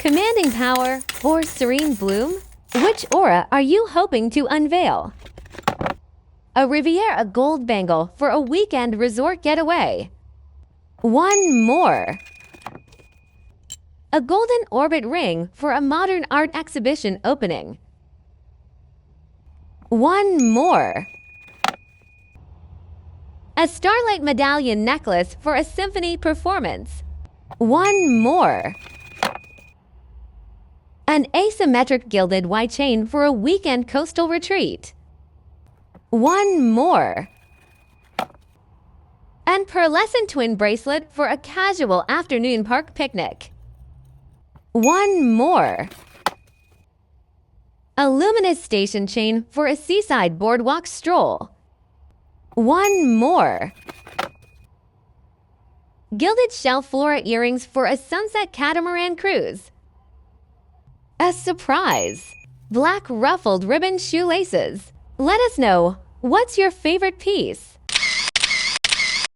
Commanding power or serene bloom? Which aura are you hoping to unveil? A Riviera gold bangle for a weekend resort getaway. One more. A golden orbit ring for a modern art exhibition opening. One more. A starlight medallion necklace for a symphony performance. One more. An asymmetric gilded white chain for a weekend coastal retreat. One more. And pearlescent twin bracelet for a casual afternoon park picnic. One more. A luminous station chain for a seaside boardwalk stroll. One more. Gilded shell flora earrings for a sunset catamaran cruise. A surprise. Black ruffled ribbon shoelaces. Let us know, what's your favorite piece?